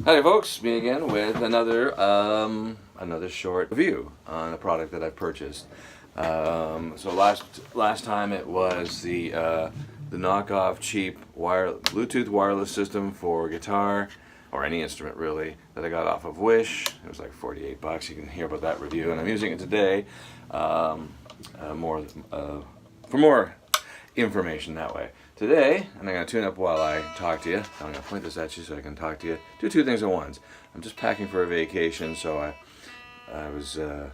Hi folks, me again with another short review on a product that I purchased. So last time it was the knockoff cheap Bluetooth wireless system for guitar or any instrument really that I got off of Wish. It was like 48 bucks. You can hear about that review, and I'm using it today for more information that way. Today, and I'm going to tune up while I talk to you. I'm going to point this at you so I can talk to you. Do two things at once. I'm just packing for a vacation, so but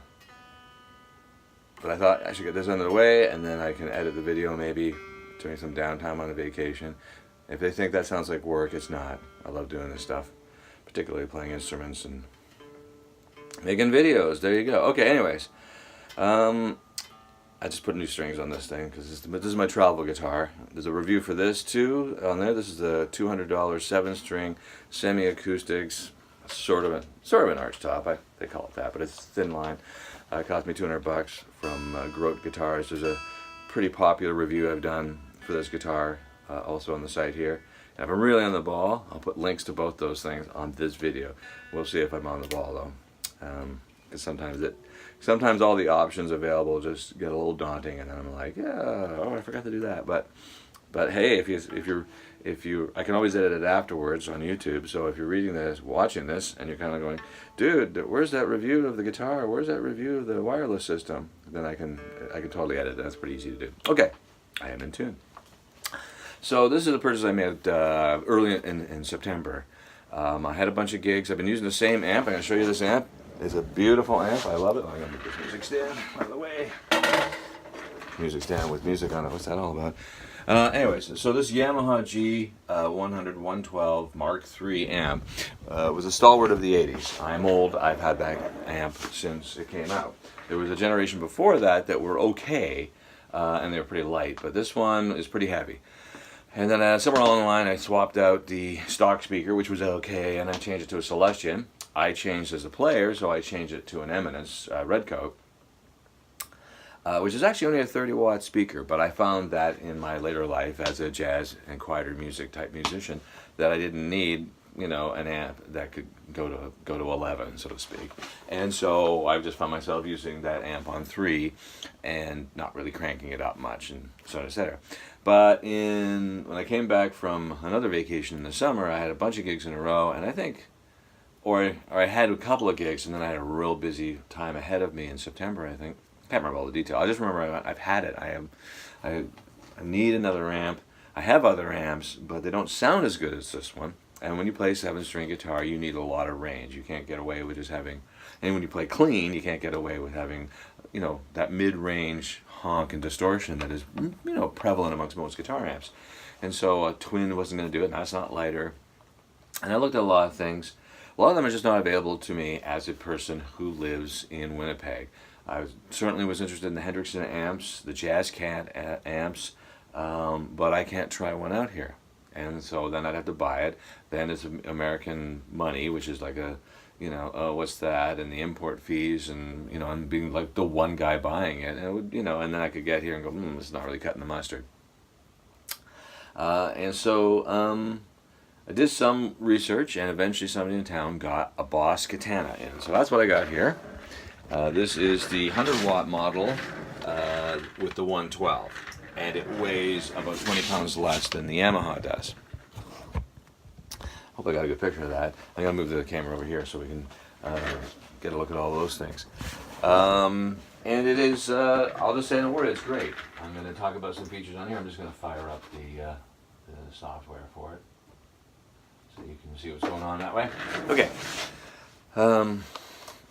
I thought I should get this under the way, and then I can edit the video maybe during some downtime on a vacation. If they think that sounds like work, it's not. I love doing this stuff, particularly playing instruments and making videos. There you go. Okay, anyways. I just put new strings on this thing because this is my travel guitar. There's a review for this too on there. This is the $200 7-string semi-acoustics, sort of an arch top. They call it that, but it's thin line. It cost me 200 bucks from Grote Guitars. There's a pretty popular review I've done for this guitar, also on the site here. And if I'm really on the ball, I'll put links to both those things on this video. We'll see if I'm on the ball though, because sometimes all the options available just get a little daunting, and then I'm like, yeah, oh, I forgot to do that. But hey, if you, I can always edit it afterwards on YouTube. So if you're reading this, watching this, and you're kind of going, dude, where's that review of the guitar? Where's that review of the wireless system? Then I can totally edit it. That's pretty easy to do. Okay, I am in tune. So this is a purchase I made early in September. I had a bunch of gigs. I've been using the same amp. I'm going to show you this amp. It's a beautiful amp. I love it. I'm going to move this music stand out of the way. Music stand with music on it. What's that all about? Anyways, so this Yamaha G100-112 Mark III amp was a stalwart of the 80s. I'm old. I've had that amp since it came out. There was a generation before that were okay, and they were pretty light, but this one is pretty heavy. And then somewhere along the line, I swapped out the stock speaker, which was okay, and I changed it to a Celestion. I changed as a player, so I changed it to an Eminence Redcoat, which is actually only a 30-watt speaker, but I found that in my later life as a jazz and quieter music type musician that I didn't need, you know, an amp that could go to 11, so to speak. And so I just found myself using that amp on 3 and not really cranking it up much, and so on, etc. But when I came back from another vacation in the summer, I had a bunch of gigs in a row, and I think, or I had a couple of gigs, and then I had a real busy time ahead of me in September, I think. I can't remember all the detail. I just remember I've had it. I need another amp. I have other amps, but they don't sound as good as this one. And when you play 7-string guitar, you need a lot of range. You can't get away with just having, and when you play clean, you can't get away with having, you know, that mid-range honk and distortion that is, you know, prevalent amongst most guitar amps. And so a twin wasn't going to do it, and that's not lighter. And I looked at a lot of things. A lot of them are just not available to me as a person who lives in Winnipeg. I certainly was interested in the Hendrickson amps, the Jazz Cat amps, but I can't try one out here. And so then I'd have to buy it. Then it's American money, which is like a, you know, oh, what's that? And the import fees, and, you know, and being like the one guy buying it. And it would, you know, and then I could get here and go, this is not really cutting the mustard. And so I did some research, and eventually somebody in town got a Boss Katana in. So that's what I got here. This is the 100-watt model with the 112, and it weighs about 20 pounds less than the Yamaha does. Hope I got a good picture of that. I'm going to move the camera over here so we can get a look at all those things. And it is, I'll just say in a word, it's great. I'm going to talk about some features on here. I'm just going to fire up the software for it so you can see what's going on that way. Okay.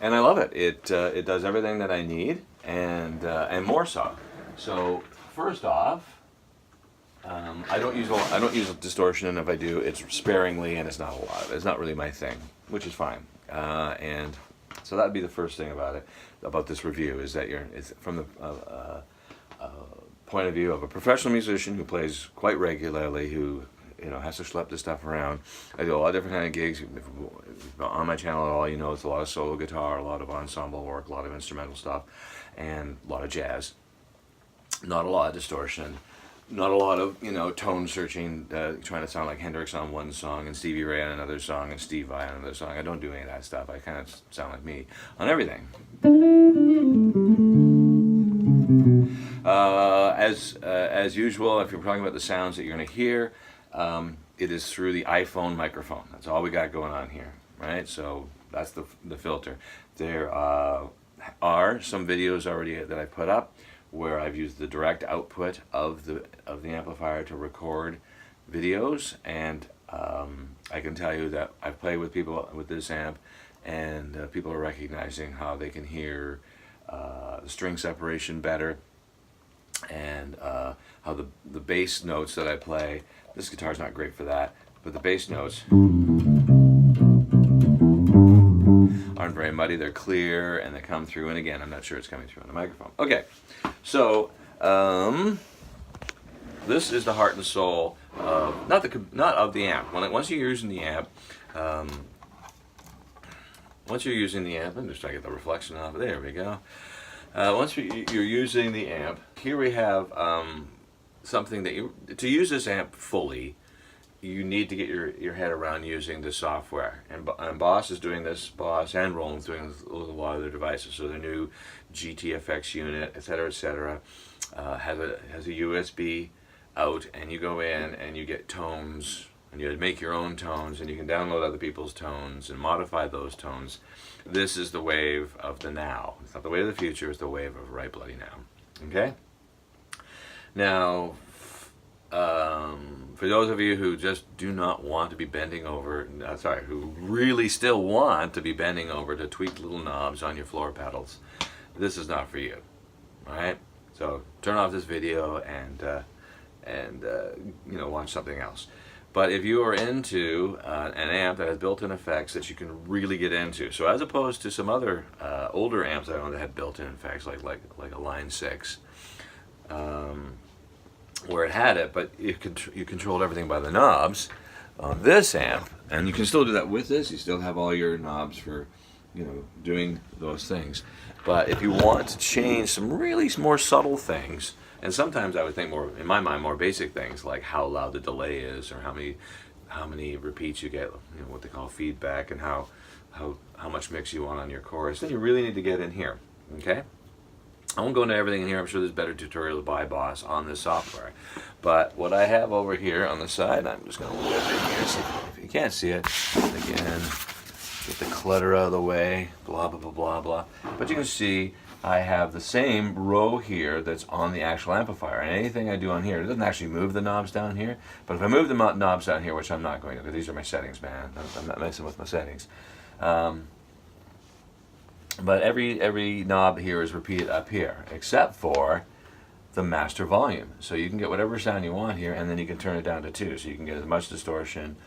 And I love it. It does everything that I need, and more so. So first off, I don't use a distortion, and if I do, it's sparingly, and it's not a lot. It's not really my thing, which is fine. And so that'd be the first thing about this review, is that it's from the point of view of a professional musician who plays quite regularly, who, you know, has to schlep this stuff around. I do a lot of different kind of gigs. On my channel at all, you know, it's a lot of solo guitar, a lot of ensemble work, a lot of instrumental stuff, and a lot of jazz. Not a lot of distortion, Not a lot of, tone searching, trying to sound like Hendrix on one song and Stevie Ray on another song and Steve Vai on another song. I don't do any of that stuff. I kind of sound like me on everything. As usual, if you're talking about the sounds that you're going to hear, it is through the iPhone microphone. That's all we got going on here, right? So that's the filter. There are some videos already that I put up where I've used the direct output of the amplifier to record videos, and I can tell you that I've played with people with this amp, and people are recognizing how they can hear the string separation better, and how the bass notes that I play. This guitar's not great for that, but the bass notes aren't very muddy. They're clear and they come through. And again, I'm not sure it's coming through on the microphone. Okay, so this is the heart and soul of not of the amp. Once you're using the amp, I'm just trying to get the reflection off. There we go. Once you're using the amp, here we have something that to use this amp fully, you need to get your head around using the software. And Boss is doing this. Boss and Roland's doing this with a lot of their devices. So their new GTFX unit, etc., has a USB out, and you go in and you get tones, and you make your own tones, and you can download other people's tones and modify those tones. This is the wave of the now. It's not the wave of the future, it's the wave of right bloody now. Okay? Now, for those of you who just do not want to be bending over, who really still want to be bending over to tweak little knobs on your floor pedals, this is not for you. Alright? So turn off this video and watch something else. But if you are into an amp that has built-in effects that you can really get into, so as opposed to some other older amps I own that had built-in effects, like a Line 6, where it had it, but you controlled everything by the knobs. On this amp, and you can still do that with this, you still have all your knobs for doing those things. But if you want to change some really more subtle things, and sometimes I would think more, in my mind, more basic things like how loud the delay is, or how many repeats you get, what they call feedback, and how much mix you want on your chorus, then you really need to get in here. Okay? I won't go into everything in here. I'm sure there's better tutorials by Boss on this software. But what I have over here on the side, I'm just going to whip it here. See if you can't see it. Again, get the clutter out of the way. Blah, blah, blah, blah, blah. But you can see I have the same row here that's on the actual amplifier. And anything I do on here, it doesn't actually move the knobs down here. But if I move the knobs down here, which I'm not going to, because these are my settings, man. I'm not messing with my settings. But every knob here is repeated up here, except for the master volume. So you can get whatever sound you want here, and then you can turn it down to 2. So you can get as much distortion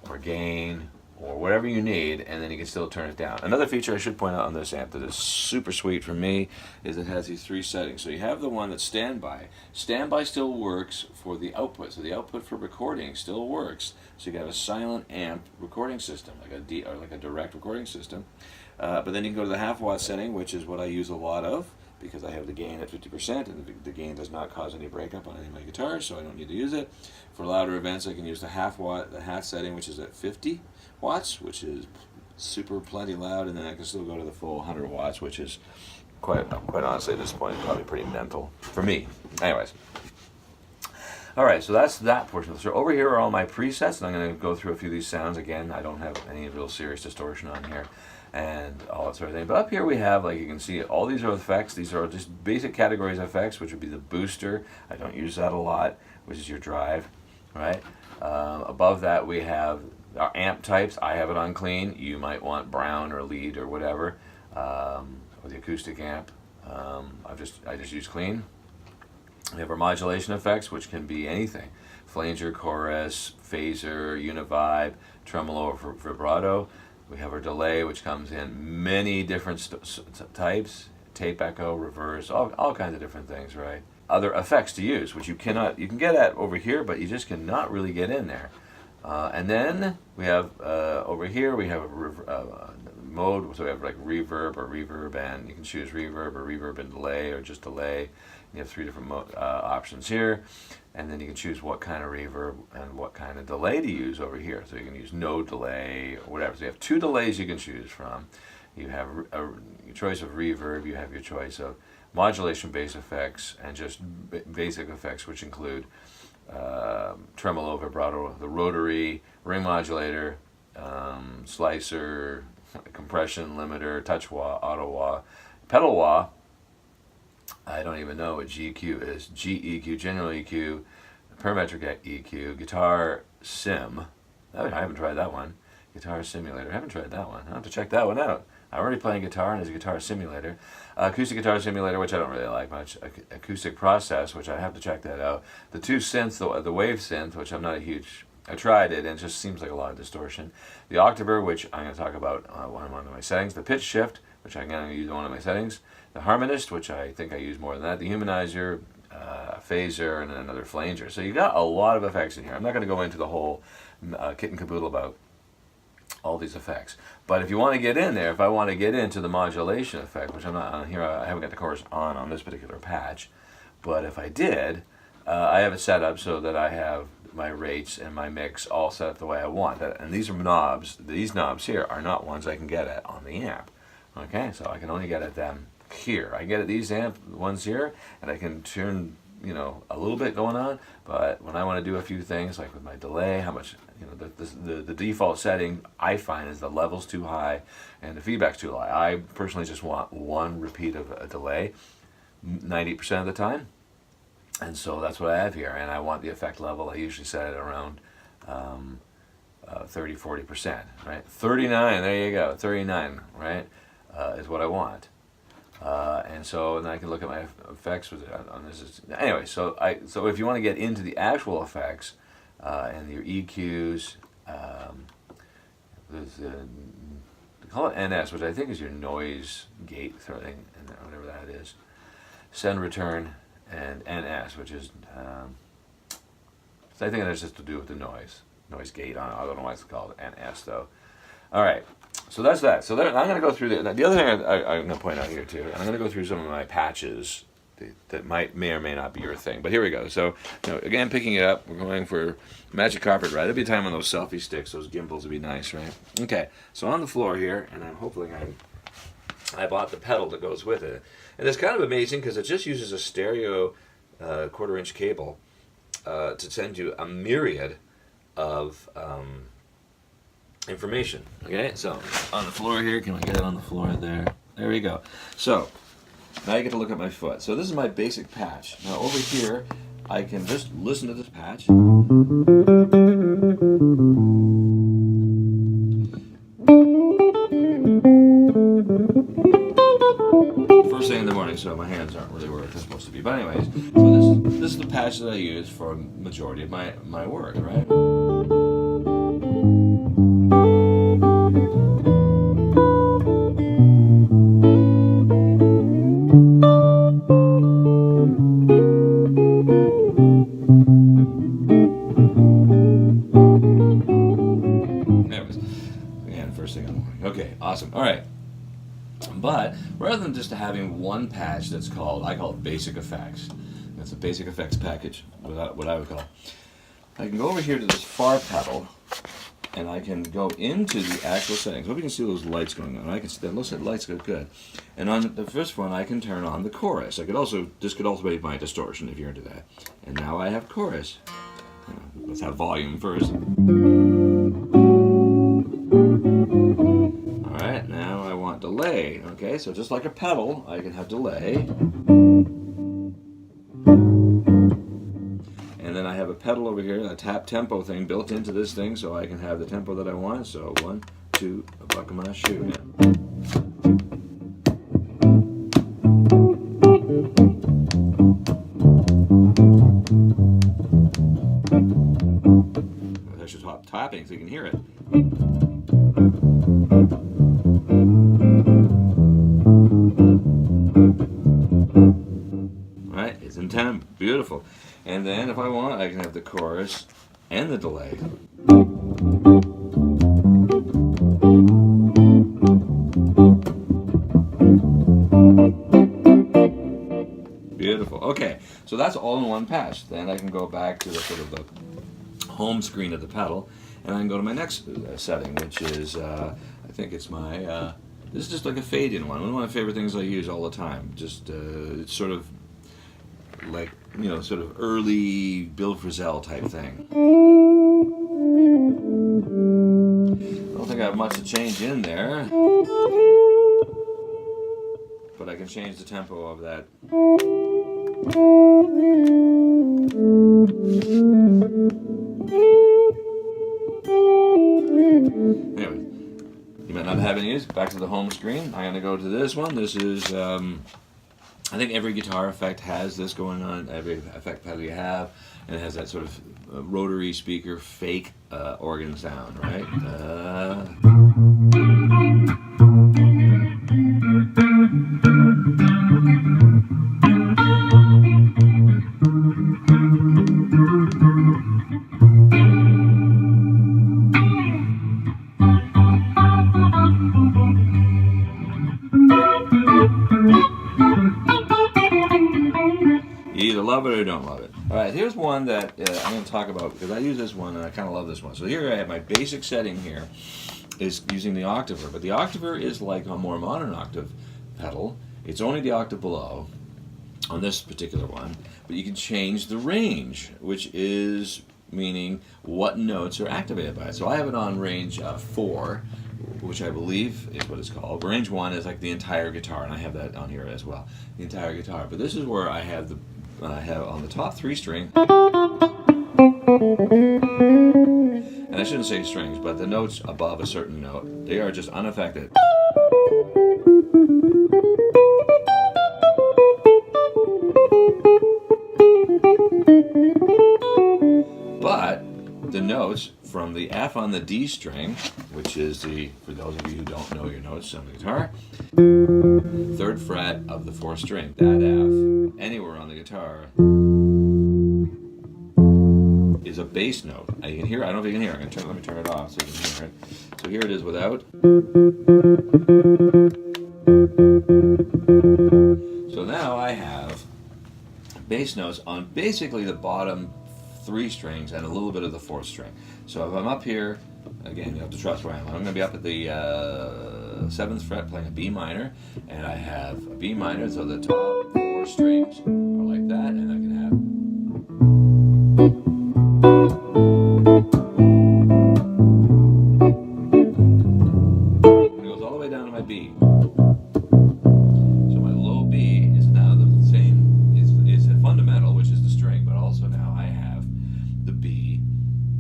or gain or whatever you need, and then you can still turn it down. Another feature I should point out on this amp that is super sweet for me is it has these 3 settings. So you have the one that's standby. Standby still works for the output. So the output for recording still works. So you got a silent amp recording system, like a direct recording system. But then you can go to the half-watt setting, which is what I use a lot of, because I have the gain at 50%, and the gain does not cause any breakup on any of my guitars, so I don't need to use it. For louder events, I can use the half setting, which is at 50 watts, which is super plenty loud, and then I can still go to the full 100 watts, which is quite honestly at this point probably pretty mental for me. Anyways. Alright, so that's that portion. So over here are all my presets, and I'm going to go through a few of these sounds. Again, I don't have any real serious distortion on here and all that sort of thing. But up here we have, like you can see, all these are effects. These are just basic categories of effects, which would be the booster. I don't use that a lot, which is your drive, right? Above that we have our amp types. I have it on clean. You might want brown or lead or whatever, or the acoustic amp. I just use clean. We have our modulation effects, which can be anything: flanger, chorus, phaser, univibe, tremolo, or vibrato. We have our delay, which comes in many different types: tape echo, reverse, all kinds of different things, right? Other effects to use, which you can get at over here, but you just cannot really get in there. And then we have over here we have mode. So we have like reverb or reverb, and you can choose reverb or reverb and delay or just delay. You have 3 different options here, and then you can choose what kind of reverb and what kind of delay to use over here. So you can use no delay or whatever. So you have 2 delays you can choose from. You have your choice of reverb, you have your choice of modulation, bass effects, and just basic effects, which include tremolo, vibrato, the rotary, ring modulator, slicer, compression, limiter, touch wah, auto wah, pedal wah. I don't even know what GEQ is. GEQ, general EQ, parametric EQ, guitar sim. I haven't tried that one. Guitar simulator. I haven't tried that one. I'll have to check that one out. I'm already playing guitar, and there's a guitar simulator. Acoustic guitar simulator, which I don't really like much. Acoustic process, which I have to check that out. The 2 synths, the wave synth, which I'm not a huge... I tried it, and it just seems like a lot of distortion. The octaver, which I'm going to talk about one of my settings. The pitch shift, which I'm going to use in one of my settings. The harmonist, which I think I use more than that. The humanizer, phaser, and another flanger. So you got a lot of effects in here. I'm not going to go into the whole kit and caboodle about all these effects. But if you want to get in there, if I want to get into the modulation effect, which I'm not on here, I haven't got the chorus on this particular patch. But if I did, I have it set up so that I have my rates and my mix all set up the way I want. And these are knobs. These knobs here are not ones I can get at on the amp. Okay, so I can only get at them here. I get at these ones here, and I can turn, you know, a little bit going on. But when I want to do a few things, like with my delay, how much, you know, the default setting I find is the level's too high and the feedback's too high. I personally just want 1 repeat of a delay 90% of the time. And so that's what I have here, and I want the effect level. I usually set it around 30-40%, right? 39, there you go, 39, right, is what I want. And so then I can look at my effects with on this. Anyway, so if you want to get into the actual effects and your EQs, there's they call it NS, which I think is your noise gate thing, and whatever that is. Send, return, and NS, which is I think it has just to do with the noise gate. I don't know why it's called NS though. All right, so that's that. So I'm going to go through the other thing I'm going to point out here too, and I'm going to go through some of my patches that may or may not be your thing. But here we go. So, you know, again, picking it up, we're going for Magic Carpet Ride. There'll be a time when those selfie sticks, those gimbals would be nice, right? Okay, so on the floor here, and I'm hoping I bought the pedal that goes with it. And it's kind of amazing because it just uses a stereo 1/4-inch cable to send you a myriad of information. Okay, so on the floor here, can we get it on the floor there? There we go. So now you get to look at my foot. So this is my basic patch. Now over here, I can just listen to this patch. First thing in the morning, so my hands aren't really where they're supposed to be. But anyways, so this is the patch that I use for a majority of my work, right? Anyways, again, first thing in the morning. Okay, awesome. All right. But rather than just having one patch that's I call it basic effects. That's a basic effects package, what I would call it. I can go over here to this far pedal, and I can go into the actual settings. Hope you can see those lights going on. I can see that. Looks like lights go good. And on the first one, I can turn on the chorus. This could also be my distortion if you're into that. And now I have chorus. Let's have volume first. Alright, now I want delay. Okay, so just like a pedal, I can have delay. And then I have a pedal over here, a tap tempo thing built into this thing, so I can have the tempo that I want. So 1, 2, a buckle my shoe. I should stop tapping so you can hear it. Right, it's in temp, beautiful. And then if I want, I can have the chorus and the delay. So that's all in one patch. Then I can go back to the sort of the home screen of the pedal, and I can go to my next setting, which is, I think it's my, this is just like a fade-in one. One of my favorite things I use all the time. Just, it's sort of like, you know, sort of early Bill Frisell type thing. I don't think I have much to change in there, but I can change the tempo of that. Anyway, you might not have any use. Back to the home screen. I'm going to go to this one. This is, I think every guitar effect has this going on, every effect pedal you have, and it has that sort of rotary speaker fake organ sound, right? You either love it or don't love it. Alright, here's one that I'm going to talk about because I use this one and I kind of love this one. So here I have my basic setting here is using the octaver, but the octaver is like a more modern octave pedal. It's only the octave below on this particular one, but you can change the range, which is meaning what notes are activated by it. So I have it on range 4, which I believe is what it's called. Range 1 is like the entire guitar, and I have that on here as well, the entire guitar. But this is where I have the on the top 3 string, and I shouldn't say strings, but the notes above a certain note, they are just unaffected. But the notes from the F on the D string, which is the, for those of you who don't know your notes on the guitar, 3rd fret of the 4th string, that F, anywhere on the guitar, is a bass note. Now you can hear, I don't know if you can hear it. Let me turn it off so you can hear it. So here it is without. So now I have bass notes on basically the bottom 3 strings and a little bit of the 4th string. So if I'm up here, again, you have to trust where I am. I'm going to be up at the 7th fret playing a B minor, and I have a B minor, so the top 4 strings are like that, and I can have. And it goes all the way down to my B. So my low B is now the same, is a fundamental, which is the string, but also now I have the B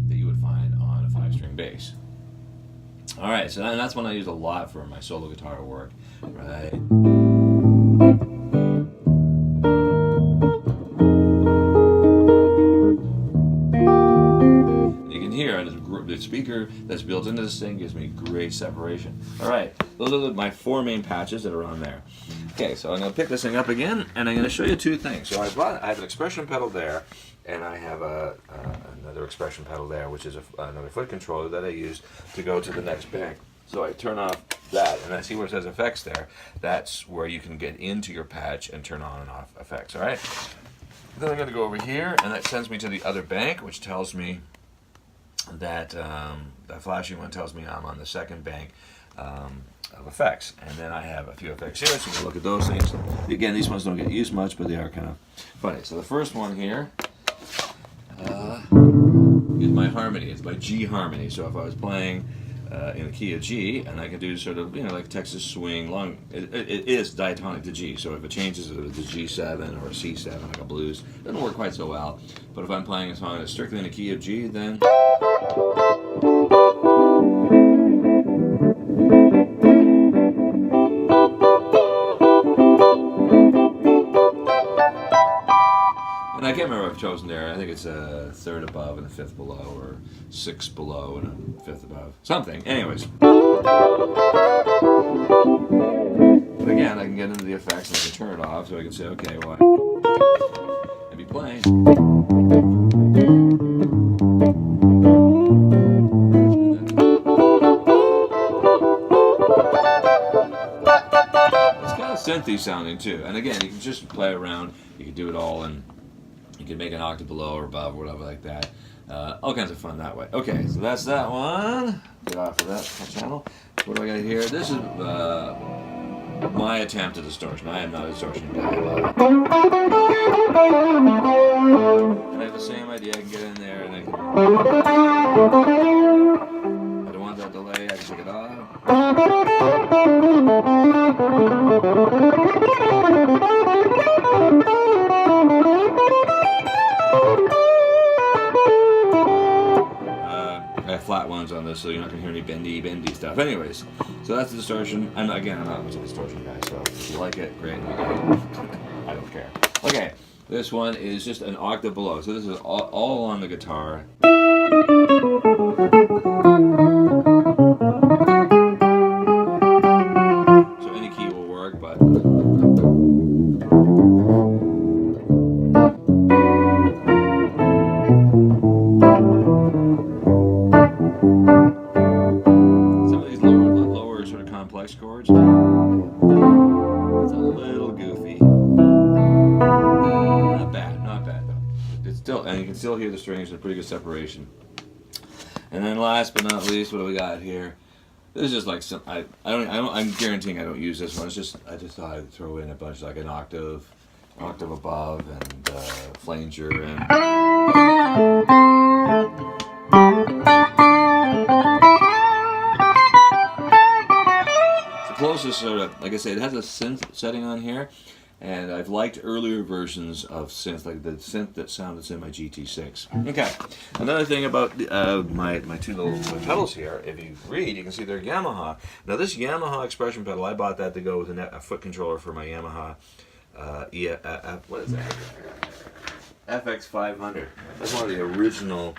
that you would find on a 5-string bass. Alright, so that's one I use a lot for my solo guitar work, right? You can hear the speaker that's built into this thing gives me great separation. Alright, those are my 4 main patches that are on there. Okay, so I'm going to pick this thing up again, and I'm going to show you 2 things. So I have an expression pedal there, and I have another expression pedal there, which is another foot controller that I use to go to the next bank. So I turn off that, and I see where it says effects there. That's where you can get into your patch and turn on and off effects, all right? Then I'm going to go over here, and that sends me to the other bank, which tells me that that flashing one tells me I'm on the 2nd bank of effects. And then I have a few effects here, so we'll look at those things. Again, these ones don't get used much, but they are kind of funny. So the first one here is my harmony. It's my G harmony. So if I was playing in the key of G, and I can do sort of, you know, like Texas swing, long, it is diatonic to G. So if it changes to G7 or a C7, like a blues, it doesn't work quite so well. But if I'm playing a song that's strictly in the key of G, then and I can't remember what I've chosen there. I think it's a 3rd above and a 5th below, or 6th below and a 5th above. Something. Anyways. But again, I can get into the effects and I can turn it off so I can say, okay, well, and be playing. It's kind of synthy sounding too. And again, you can just play around. You can do it all in You can make an octave below or above or whatever like that. All kinds of fun that way. Okay, so that's that one. Get off of that channel. What do I got here? This is my attempt at distortion. I am not a distortion guy. And I have the same idea. I can get in there and I can... I don't want that delay. I can take it off. I have flat ones on this, so you're not going to hear any bendy stuff. Anyways, so that's the distortion. And again, I'm not much of a distortion guy, so if you like it, great. I don't care. Okay, this one is just an octave below. So this is all on the guitar. So any key will work, but... chords. It's a little goofy. Not bad though. It's still, and you can still hear the strings with pretty good separation. And then last but not least, what do we got here? This is just like some. I'm guaranteeing I don't use this one. It's just I just thought I'd throw in a bunch like an octave above, and flanger and. Closest sort of, like I say, it has a synth setting on here, and I've liked earlier versions of synth, like the synth that sounded in my GT6. Okay, another thing about my two little pedals here, if you read, you can see they're Yamaha. Now this Yamaha expression pedal, I bought that to go with a foot controller for my Yamaha, what is that? FX500. That's one of the original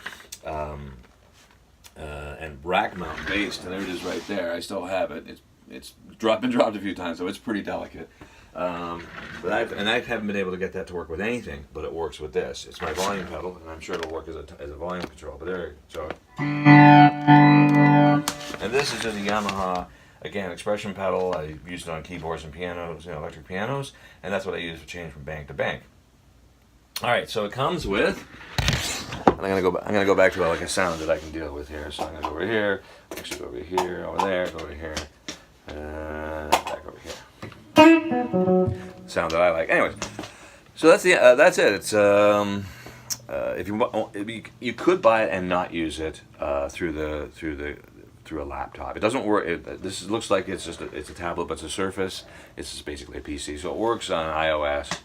and rack mount based, and there it is right there. I still have it. It's been dropped a few times, so it's pretty delicate. But I haven't been able to get that to work with anything, but it works with this. It's my volume pedal, and I'm sure it'll work as a volume control. But there, so. And this is just a Yamaha, again, expression pedal. I used it on keyboards and pianos, electric pianos, and that's what I use to change from bank to bank. All right, so it comes with. I'm gonna go back to like a sound that I can deal with here. So I'm gonna go over here, actually go over here, over there, go over here. Back over here. Sound that I like. Anyways, so that's it. It's if you could buy it and not use it through a laptop. It doesn't work. This looks like it's a tablet, but it's a Surface. It's just basically a PC. So it works on iOS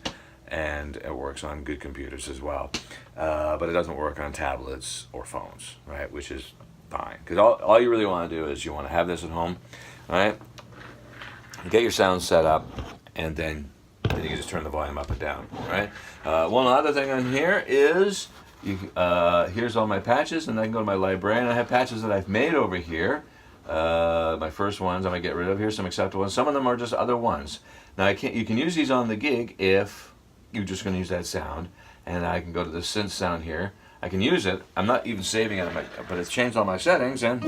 and it works on good computers as well. But it doesn't work on tablets or phones, right? Which is fine, because all you really want to do is you want to have this at home, right? Get your sound set up, and then you can just turn the volume up and down, right? One other thing on here is, here's all my patches, and I can go to my librarian. I have patches that I've made over here. My first ones I'm going to get rid of. Here's some acceptable ones. Some of them are just other ones. Now, you can use these on the gig if you're just going to use that sound, and I can go to the synth sound here. I can use it. I'm not even saving it, but it's changed all my settings, and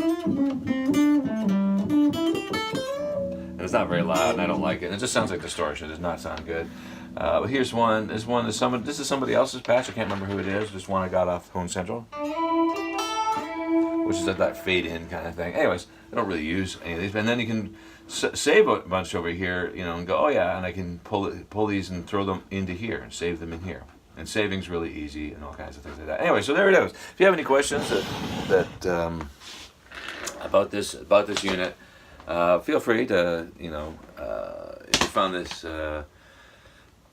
it's not very loud, and I don't like it. It just sounds like distortion. It does not sound good. But here's one. This is somebody else's patch. I can't remember who it is. Just one I got off Home Central, which is that fade in kind of thing. Anyways, I don't really use any of these. And then you can save a bunch over here, and go, oh yeah, and I can pull these and throw them into here and save them in here. And saving's really easy and all kinds of things like that. Anyway, so there it is. If you have any questions about this unit, feel free to, if you found this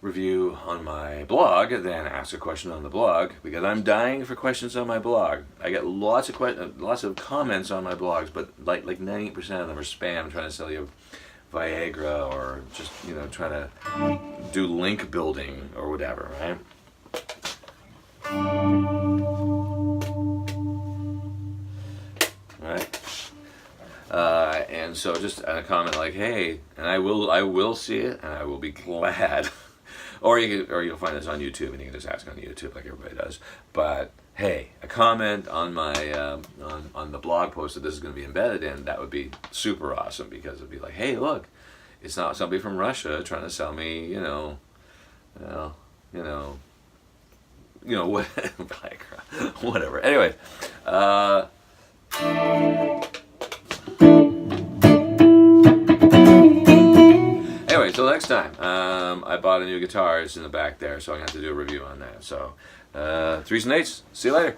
review on my blog, then ask a question on the blog, because I'm dying for questions on my blog. I get lots of comments on my blogs, but like 90% of them are spam trying to sell you Viagra or just, trying to do link building or whatever, right? Right. And so just a comment like, hey, and I will see it, and I will be glad. Or you'll find this on YouTube, and you can just ask on YouTube like everybody does. But hey, a comment on my on the blog post that this is going to be embedded in, that would be super awesome, because it'd be like, hey, look, it's not somebody from Russia trying to sell me, you know, what, whatever. Anyway, anyway, till next time. I bought a new guitar. It's in the back there, so I'm gonna have to do a review on that. So, 3s and 8s. See you later.